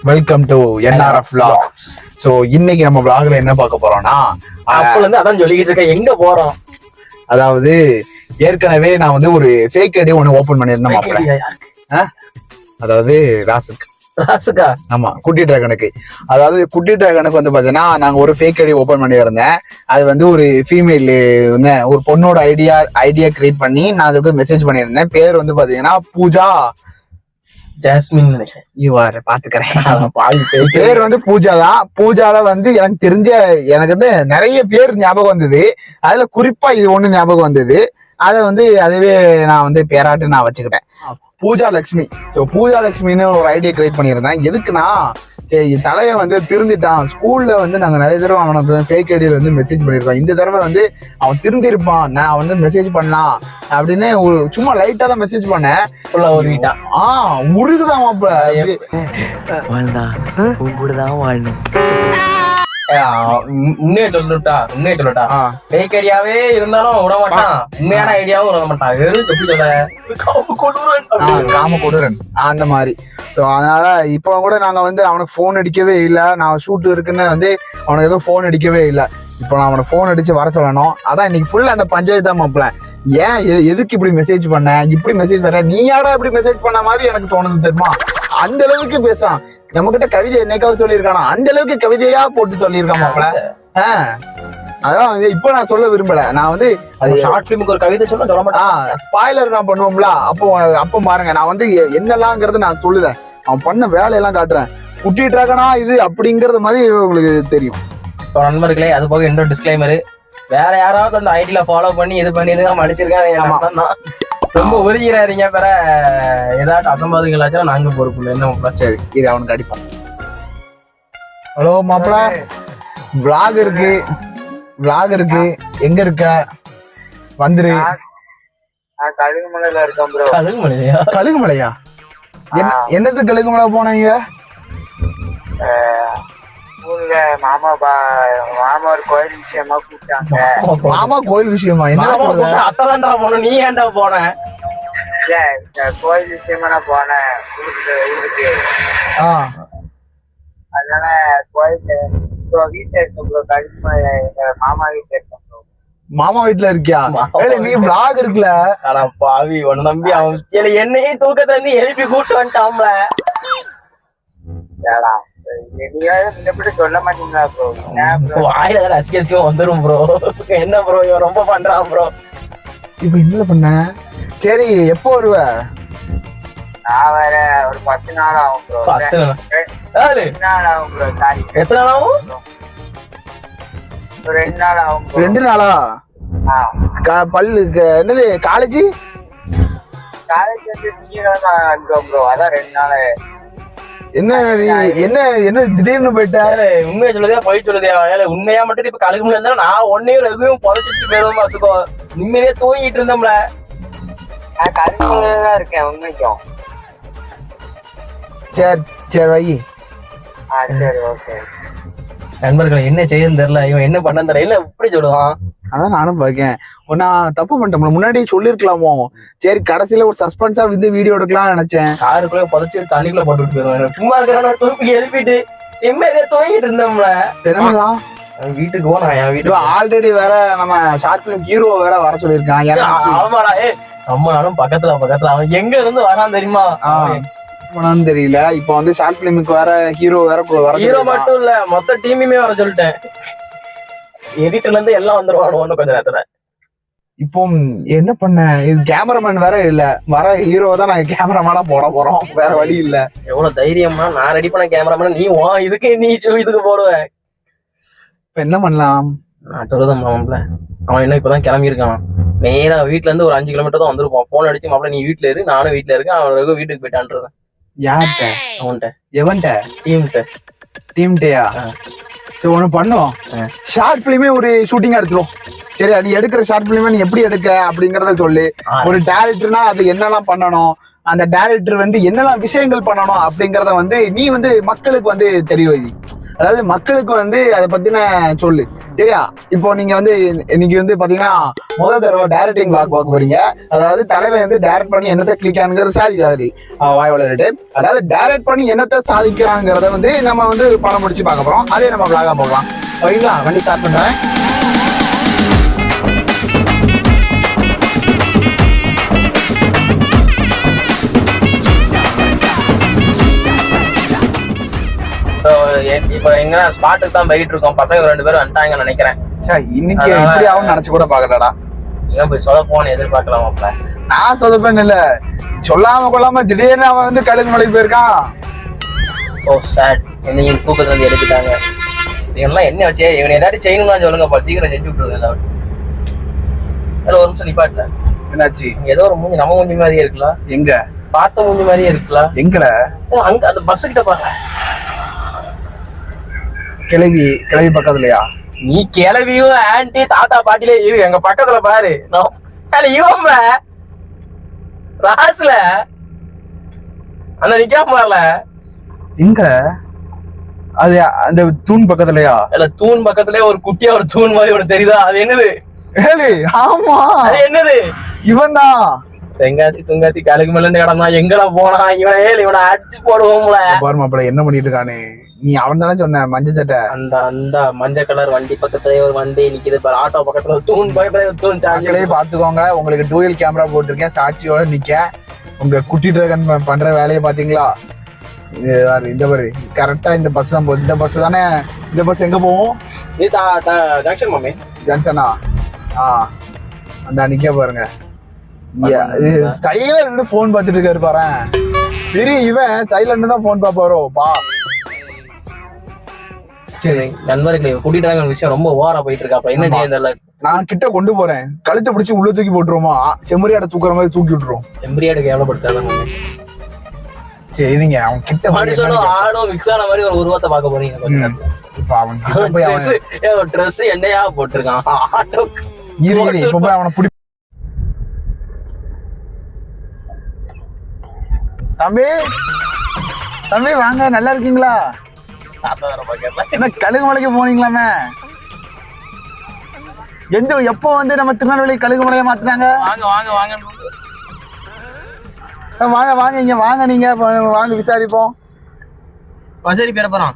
Welcome to NRF vlogs. So இன்னைக்கு நம்ம vlogல என்ன பார்க்க போறோம்னா, அப்பல இருந்து அதான் சொல்லிக்கிட்டு இருக்கேன், எங்க போறோம். அதாவது ஏற்கனவே நான் வந்து ஒரு ஃபேக் ஐடி ஒன்று ஓபன் பண்ணியிருந்தேன் மாப்பிள்ள. அதாவது ராசுக்கா, ஆமா, குட்டி டிராகனுக்கு. அதாவது குட்டி டிராகனுக்கு வந்து பாத்தீங்கன்னா நாங்க ஒரு ஃபேக் ஐடி ஓபன் பண்ணியிருந்தேன். அது வந்து ஒரு ஃபீமேல் ஒரு பொண்ணோட ஐடியா கிரியேட் பண்ணி நான் அதுக்கு மெசேஜ் பண்ணியிருந்தேன். பேர் வந்து பாத்தீங்கன்னா பூஜா ஜாஸ்மின் பாத்துக்கிறேன். பேர் வந்து பூஜா தான். பூஜால வந்து எனக்கு தெரிஞ்ச எனக்கு வந்து நிறைய பேர் ஞாபகம் வந்தது. அதுல குறிப்பா இது ஒண்ணு ஞாபகம் வந்தது. அதை வந்து அதுவே நான் வந்து பேராட்டு நான் வச்சுக்கிட்டேன், பூஜா லட்சுமி. ஸோ பூஜா லட்சுமின்னு ஒரு ஐடியா கிரியேட் பண்ணியிருந்தேன். எதுக்குன்னா, தலையை வந்து திருந்திட்டான். ஸ்கூல்ல வந்து நாங்க நிறைய தடவை அவனுக்கு ஃபேக் ஐடியில வந்து மெசேஜ் பண்ணியிருக்கோம். இந்த தடவை வந்து அவன் திருந்திருப்பான், நான் வந்து மெசேஜ் பண்ணலாம் அப்படின்னு ஒரு சும்மா லைட்டா தான் மெசேஜ் பண்ணேன். உருகுதான் உண்மையை சொல்லட்டா ஃபேக் ஐடியாவே இருந்தாலும் விட மாட்டான், உண்மையான ஐடியாவும் விட மாட்டான். வெறும் காம கொடுறன் அந்த மாதிரி. ஸோ அதனால இப்போ கூட நாங்க வந்து அவனுக்கு ஃபோன் அடிக்கவே இல்லை. நான் ஷூட் இருக்குன்னு வந்து அவனுக்கு எதுவும் ஃபோன் அடிக்கவே இல்லை. இப்போ நான் அவனுக்கு ஃபோன் அடிச்சு வர சொல்லணும். அதான் இன்னைக்கு ஃபுல்லா அந்த பஞ்சாயத்து தான் மாப்பிள்ள. ஏன் எதுக்கு இப்படி மெசேஜ் பண்ண, இப்படி மெசேஜ் பண்ண, நீ யாரா இப்படி மெசேஜ் பண்ண மாதிரி எனக்கு தோணுது தெரியுமா? அந்த அளவுக்கு பேசுறான். நம்ம கிட்ட கவிதை என்னைக்காவது சொல்லியிருக்கானா? அந்த அளவுக்கு கவிதையா போட்டு சொல்லியிருக்கான் மாப்பிள்ள. அதான் வந்து இப்போ நான் சொல்ல விரும்பல. நான் வந்து அது ஷார்ட் ஃபிலிமுக்கு ஒரு கவிதை சொல்ல மாட்டேன். ஸ்பாய்லர் நான் பண்ணுவோம்ல, அப்போ பாருங்க, நான் வந்து என்னெல்லாம்ங்கிறது நான் சொல்லுதேன். அவன் பண்ண வேலையெல்லாம் காட்டுறேன். குட்டி டிராகனா இது அப்படிங்கறது மாதிரி உங்களுக்கு தெரியும். ஸோ நண்பர்களே, அது போக இன்னொரு டிஸ்க்ளைமரு, வேற யாராவது அந்த ஐடியில ஃபாலோ பண்ணி இது பண்ணி இதுதான் அடிச்சிருக்காங்க. ரொம்ப ஒதுங்கிறாருங்க. வேற ஏதாட்டு அசம்பாதுகள் ஆச்சுன்னா நாங்க பொறுப்பு. என்ன மாப்பிள? சரி, இது அவனுக்கு அடிப்போம். ஹலோ மாப்பிள, விளாக் இருக்கு, எங்க இருக்க? வந்துரு. கழுகுமலையில இருக்கேன் ப்ரோ. கழுகுமலையா? என்னது கழுகுமலை போனீங்க? மாமா ஒரு கோயில் விஷயமா கூப்பிட்டாங்க. மாமா கோயில் விஷயமா? என்ன அத்ததான்டா போன, நீ ஏன்டா போன? கோயில் விஷயமா நான் போனேன் ஊருக்கு. அதனால கோயில் வீட்டுல இருக்கேன் ப்ரோ. கழுகுமலை மாமா வீட்டுல இருக்கேன் ப்ரோ. மாமா வீட்டுல இருக்கியா? நீ vlog இருக்குல்ல? ஆனா பாவி, உன்னை நம்பி அவன் என்னையும் தூக்கத்துல இருந்து எழுப்பி கூட்டு வந்துட்டான்ல. சொல்ல மாட்டீங்களா ப்ரோ? வாயில அசிக்க வந்துரும் ப்ரோ. என்ன ப்ரோ இவன் ரொம்ப பண்றான் ப்ரோ. இப்ப என்ன பண்ண? சரி, எப்போ வருவ? நான் வேற ஒரு 10 நாள் ஆகும் ப்ரோ. 10 நாள் ஆகும் ப்ரோ. சாரி, எத்தனை நாள் ஆகும்? 2 நாள் ஆகும். 2 நாளா? பல்லுக்கு என்னது? காலேஜ் வந்து ப்ரோ. அதான் 2 நாள். என்ன திடீர்னு போயிட்ட? உண்மையா சொல்லுதா போய் சொல்லுதா? உண்மையா மட்டும் இப்ப கழுகுமலை இருந்தா நான் ஒன்னையும் எதுவும் புதைச்சிட்டு போயிடும். பாத்துக்கோ, நிம்மதியா தூங்கிட்டு இருந்தோம்ல. நான் கழுகுமலையில இருக்கேன் உண்மைக்கும். சரி வை. சரி, ஓகே. நண்பர்கள், என்ன செய்யன்னு தெரியல, இவன் என்ன பண்ண தெரியல, இப்படி சொல்லுவான். அதான் நானும் பாக்கேன். நான் தப்பு பண்ணிட்டோம், முன்னாடியே சொல்லிருக்கலாமோ. சரி, கடைசியில ஒரு சஸ்பென்ஸா வந்து வீடியோ எடுக்கலாம்னு நினைச்சேன். காருக்குள்ள புதைச்சு தண்ணிக்குள்ள போட்டு போயிருவேன். சும்மா இருக்கிற தூக்கி எழுப்பிட்டு நிம்மதியா தூங்கிட்டு இருந்தோம்ல. தினமெல்லாம் வீட்டுக்கு போனா என் வீட்டு ஆல்ரெடி வேற நம்ம ஷார்ட் பிலிம் ஹீரோ வேற வர சொல்லியிருக்கான். ஆமாடா, நம்ம நானும் பக்கத்துல அவன் எங்க இருந்து வரான் தெரியுமா? தெரியல. இப்ப வந்து ஷார்ட் பிலிமுக்கு வேற ஹீரோ வேற வர. ஹீரோ மட்டும் இல்ல, மொத்த டீமுமே வர சொல்லிட்டேன். எடிட்டர்ல இருந்து எல்லாம் வந்துருவானு ஒண்ணு கொஞ்ச நேரத்துல. இப்போ என்ன பண்ண? இது கேமராமேன் வேற இல்ல, வர ஹீரோ தான் நாங்க கேமராமேனா போட போறோம். வேற வழி இல்ல. எவ்வளவு தைரியமா நான் ரெடி பண்ண கேமராமேன் நீ இதுக்கு இதுக்கு போடுவேன். இப்ப என்ன பண்ணலாம்? நான் சொல்லுதான் மாப்பிள்ள, அவன் என்ன இப்பதான் கிளம்பி இருக்கான். நேரா வீட்டுல இருந்து ஒரு 5 கிலோமீட்டர் தான் வந்திருப்பான். போன் அடிச்சு, மாப்பிள்ள நீ வீட்டுல இரு, நானும் வீட்டுல இருக்கேன், அவன் வீட்டுக்கு போயிட்டான்றதான். யார்கிட்ட? அவன்கிட்ட. எவன்ட்ட? டீம்கிட்டயா? சரி, ஒண்ணு பண்ணுவோம். ஷார்ட் பிலிமே ஒரு ஷூட்டிங் எடுத்துரும். சரி, நீ எடுக்கிற ஷார்ட் பிலிமே நீ எப்படி எடுக்க அப்படிங்கறத சொல்லு. ஒரு டைரக்டர்னா அது என்னெல்லாம் பண்ணணும், அந்த டைரக்டர் வந்து என்னெல்லாம் விஷயங்கள் பண்ணணும் அப்படிங்கறத வந்து நீ வந்து மக்களுக்கு வந்து தெரியும். அதாவது மக்களுக்கு வந்து அதை பத்தின சொல்லு. சரியா? இப்போ நீங்க வந்து இன்னைக்கு வந்து பாத்தீங்கன்னா முதல் தடவை டைரக்டிங் vlog பார்க்க போறீங்க. அதாவது தலைவன் வந்து டைரக்ட் பண்ணி என்னத்தை கிளிக்கானுங்கிறது சாரி வாய் வளரிட்டு, அதாவது டைரக்ட் பண்ணி என்னத்தை சாதிக்கிறாங்கிறத வந்து நம்ம வந்து படம் முடிச்சு பார்க்க போறோம். அதே நம்ம vlog-ஆ போகலாம். ஓகேங்களா? வண்டி ஸ்டார்ட் பண்றேன். இப்ப எங்க ஸ்பாட்டுக்கு தான் போயிட்டு இருக்கோம். பசங்க 2 பேரும் வந்துட்டாங்கன்னு நினைக்கிறேன். சரி, இன்னைக்கு இப்படி ஆகும் நினைச்சு கூட பாக்கலடா. ஏன் போய் சொதப்போன்னு எதிர்பார்க்கலாமாப்ல? நான் சொதப்பேன் இல்ல, சொல்லாம கொள்ளாம திடீர்னு அவன் வந்து கழுகு மலைக்கு போயிருக்கான். So sad. என்னையும் தூக்கத்துல இருந்து எடுத்துட்டாங்க. இவங்கெல்லாம் என்ன வச்சு இவனை ஏதாச்சும் செய்யணும்னு சொல்லுங்கப்பா, சீக்கிரம் செஞ்சு விட்டுருங்க ஏதாவது. ஒரு நிமிஷம் நிப்பாட்டுல. என்னாச்சு? ஏதோ ஒரு மூஞ்சி நம்ம மூஞ்சி மாதிரியே இருக்கலாம். எங்க பார்த்த மூஞ்சி மாதிரியே இருக்கலாம். எங்கல? அங்க அந்த பஸ் கிட்ட பாருங்க. கிளவி பக்கத்துலயா? நீ கிளவியும் ஆன்டி தாத்தா பாட்டிலே இரு, எங்க பக்கத்துல பாரு. இவன் ராஸ்ல அந்த நிக்காம வரல. எங்க? அது அந்த தூண் பக்கத்துலயா? இல்ல, தூண் பக்கத்துலயே ஒரு குட்டியா ஒரு தூண் மாதிரி ஒண்ணு தெரியுதா? அது என்னது? ஆமா, அது என்னது? இவன் தான். தெங்காசி துங்காசி கழுகு மேல கிடந்தா எங்கடா போனா இவனை அடிச்சு போடுவோம்ல. பாரு மாப்பிள்ள என்ன பண்ணிட்டு இருக்கானே. நீ அவன் தானே சொன்ன மஞ்சள் சட்டை? அந்த மஞ்சள் கலர் வண்டி பக்கத்துலயே ஒரு வண்டி நிக்குது பாரு. ஆட்டோ பக்கத்துல தூண் பக்கத்துல தூண் சாஞ்சிலே பாத்துக்கோங்க. உங்களுக்கு டூயல் கேமரா போட்டிருக்கேன், சாட்சியோட நிக்க. உங்க குட்டி டிராகன் பண்ற வேலையை பாத்தீங்களா? இந்த பாரு, கரெக்டா இந்த பஸ் தான் போகுது. இந்த பஸ் தானே? இந்த பஸ் எங்க போவோம்? ஜங்ஷன் மாமே. ஜங்ஷனா? அந்த நிக்க பாருங்க. ஸ்டைலா ரெண்டு போன் பாத்துட்டு இருக்காரு பாரு. பெரிய இவன் சைலண்ட் தான் போன் பாப்பாரோ பா. சரி நண்பர்களே, கூட்டிட்டு விஷயம் ரொம்ப ஓவரா போயிட்டு இருக்கா. அப்ப என்ன செய்ய? நான் கிட்ட கொண்டு போறேன், கழுத்தை பிடிச்சி உள்ள தூக்கி போட்டுருவோமா? செம்மறியாட தூக்குற மாதிரி தூக்கி விட்டுருவோம். செம்மறியாடு கேவலப்படுத்தாங்க. சரிங்க, அவன் கிட்ட மனுஷனும் ஆடும் மிக்ஸ் ஆன மாதிரி ஒரு உருவத்தை பார்க்க போறீங்க. இப்ப அவன் ட்ரெஸ் என்னையா போட்டிருக்கான் ஆட்டோ. இப்ப போய் அவனை பிடி. தம்பி வாங்க, நல்லா இருக்கீங்களா? என்ன கழுகு மலைக்கு போனீங்களாமே? எப்போ வந்து நம்ம திருநெல்வேலி கழுகு மலையை மாத்தினாங்க? வாங்க இங்க வாங்க, நீங்க வாங்க விசாரிப்போம். பஸ் ஏறி பேர போறான்.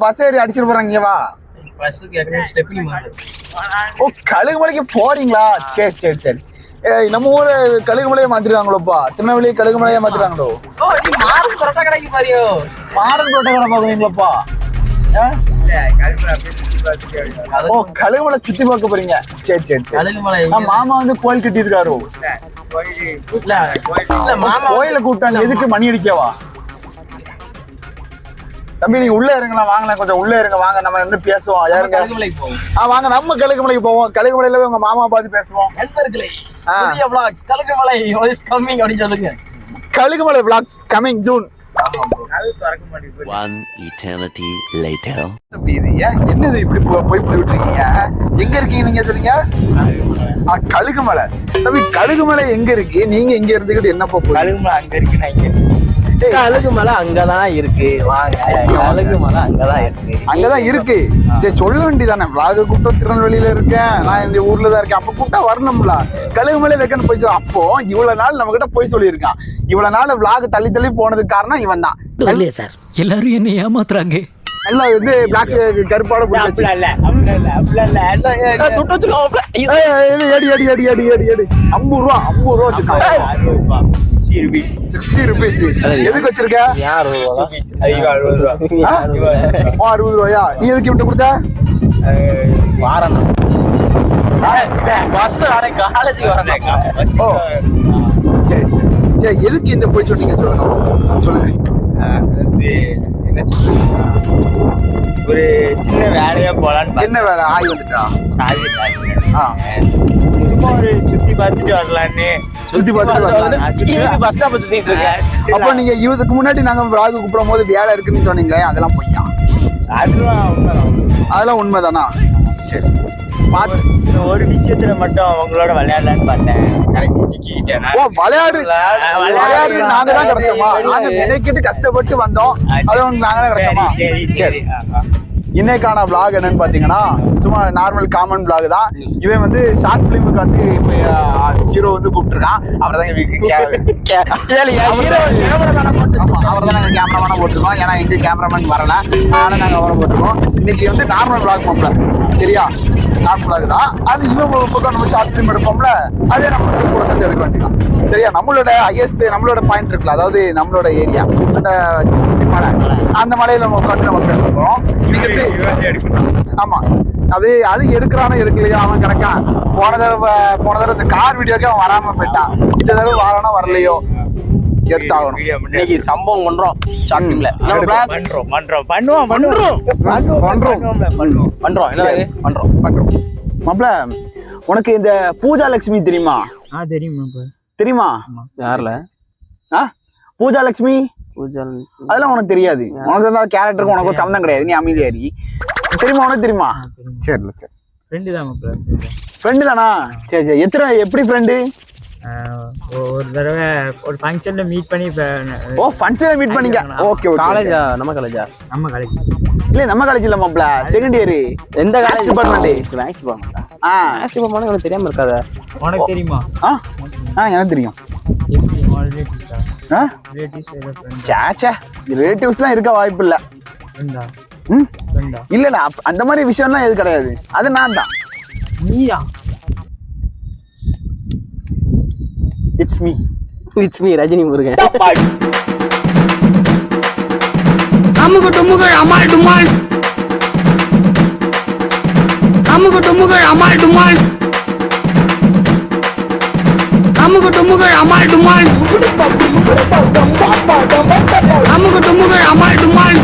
பஸ் ஏறி அடிச்சிட்டு போறாங்க. இங்க வா. ஓ, கழுகு மலைக்கு போறீங்களா? சரி. நம்ம ஊரு கழுகு மலையை மாத்திருக்காங்களோப்பா. திருநெல்வேலி கழுகு மலையை மாத்திருக்காங்களோ? மாறன் பரோட்டா கடைக்கு பாரியா பாக்குறீங்களாப்பா? ஓ, கழுகுமலை சுத்தி பார்க்க போறீங்க. சரி. மாமா வந்து கோயில் கட்டி இருக்காரு. கோயில கூப்பிட்டாங்க, எதுக்கு மணி அடிக்கவா? தம்பி நீங்க உள்ள இருங்களா, வாங்கலாம், கொஞ்சம் உள்ள இருங்க, வாங்க நம்ம வந்து பேசுவோம். வாங்க நம்ம கழுகுமலைக்கு போவோம். கழுகுமலையில உங்க மாமா பார்த்து பேசுவோம். Kazhugumalai vlogs coming soon. One eternity later. என்னது இப்படி போய் விட்டுருக்கீங்க? எங்க இருக்கீங்க நீங்க? சொல்லுங்க. கழுகுமலை. தம்பி கழுகுமலை எங்க இருக்கு? நீங்க இங்க இருந்துகிட்டு என்ன போய்? கழுகுமலை அங்க இருக்கு. கழுகுமலை அங்கதான் இருக்கு. வாங்க, கழுகுமலை அங்கதான் இருக்கு. சரி, சொல்ல வேண்டியதானே. vlog கூப்பிட்டு திருநெல்வேலியில இருக்கேன், நான் இந்த ஊர்ல தான் இருக்கேன். அப்ப கூப்பிட்டா வரணும்ல. கழுகுமலையில இருக்கேன்னு போய் சொல்ல. அப்போ இவ்வளவு நாள் நம்ம கிட்ட போய் சொல்லியிருக்கான். இவ்வளவு நாள் vlog தள்ளி போனதுக்கு காரணம் இவன் தான். இல்லையா சார், எல்லாரும் என்ன ஏமாத்துறாங்க. எல்லாம் வந்து பிளாக் கருப்பாட அடி ₹50 வச்சிருக்கான். 60 rupees. எதுக்கு வச்சிருக்க? ₹60. நீ எதுக்கு விட்டு கொடுத்த? எதுக்கு இந்த போய் சொன்னீங்க? சொல்லுங்க. ஒரு சின்ன வேலையா போலான்னு. என்ன வேலை? ஆய் வந்துட்டா? சும்மா ஒரு சுத்தி பார்த்துட்டு வரலான்னு. அப்ப நீங்க இதுக்கு முன்னாடி நாங்க vlog கூப்பிடும் போது வேலை இருக்குன்னு சொன்னீங்களே, அதெல்லாம் பொய்யா? அதெல்லாம் உண்மைதானா? சரி, ஒரு விஷயத்துல மட்டும் அவங்களோட விளையாடலான்னு பார்த்தேன். கடைசி சிக்கிட்டேன். விளையாடு நாங்க தான் கிடைச்சோமா? நாங்க நினைக்கிட்டு கஷ்டப்பட்டு வந்தோம். அது நாங்க தான் கிடைச்சோமா? சரி, இன்னைக்கான vlog என்னன்னு பாத்தீங்கன்னா சும்மா நார்மல் காமன் vlog தான். இவன் வந்து ஷார்ட் பிலிமுக்கு வந்து ஹீரோ வந்து கூப்பிட்டுருக்கான். அவர் தான் அவர் தான் நாங்க கேமராமேனா போட்டிருக்கோம். ஏன்னா எங்க கேமராமேன் வரல, அதனால நாங்க அவரை போட்டிருக்கோம். இன்னைக்கு வந்து நார்மல் vlog மாப்ள, சரியா? நார்மல் vlog தான். அது இவன் ஒரு பக்கம் நம்ம ஷார்ட் பிலிம் எடுப்போம்ல, அதே நம்ம வந்து கூட சேர்ந்து எடுக்க வேண்டியதான், சரியா? நம்மளோட ஹையஸ்ட் நம்மளோட பாயிண்ட் இருக்குல்ல, அதாவது நம்மளோட ஏரியா அந்த மலை, அந்த மலையில நம்ம உட்காந்து நம்ம பேச போறோம். ஆமா, அது அது எடுக்கிறானோ எடுக்கலையோ அவன் கிடக்கான். போன தடவை இந்த கார் வீடியோக்கே அவன் வராம போயிட்டான். இந்த தடவை வரானோ வரலையோ எடுத்தாகணும். இன்னைக்கு சம்பவம் பண்றோம் ஷார்ட் ஃபிலிம்ல. பண்றோம். மாப்ள, உனக்கு இந்த பூஜா லட்சுமி தெரியுமா? தெரியுமா? யாருல? பூஜா லட்சுமி அதெல்லாம் உனக்கு தெரியாது. உனக்கு தான் கேரக்டருக்கு உனக்கு சம்மந்தம் கிடையாது, நீ அமைதியாரி. தெரியுமா? உனக்கு தெரியுமா? சரி சரி, ஃப்ரெண்டு தானா? சரி சரி. எப்படி ஃப்ரெண்டு? ஒரு தடவை ஒரு ஃபங்க்ஷன்ல மீட் பண்ணி ஓ, ஃபங்க்ஷன்ல மீட் பண்ணீங்க. Okay okay. காலேஜா? நம்ம காலேஜா? நம்ம காலேஜ் இல்ல, நம்ம காலேஜ் இல்ல மாப்ள, செகண்ட் இயர். எந்த college? Department. Maths department. Maths department எனக்கு தெரியாம இருக்காதா? உனக்கு தெரியுமா? எனக்கு தெரியும். ரிலேட்டிவ்ஸ்லாம் இருக்க வாய்ப்பு இல்ல. இல்ல இல்ல, அந்த மாதிரி விஷயம்லாம் எது கிடையாது. அது நான் தான். நீயா? It's me Rajini Murugan. அமுகு டுமுகு அமால் டுமால், அமுகு டுமுகு அமால் டுமால், அமுகு டுமுகு அமால் டுமால், அமுகு டுமுகு அமால் டுமால்.